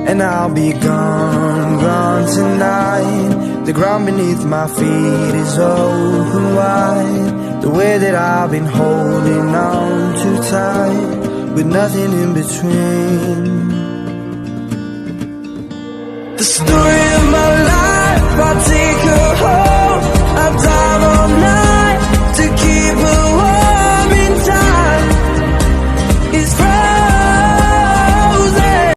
and I'll be gone, gone tonight. The ground beneath my feet is open wide. The way that I've been holding on too tight, with nothing in between. The story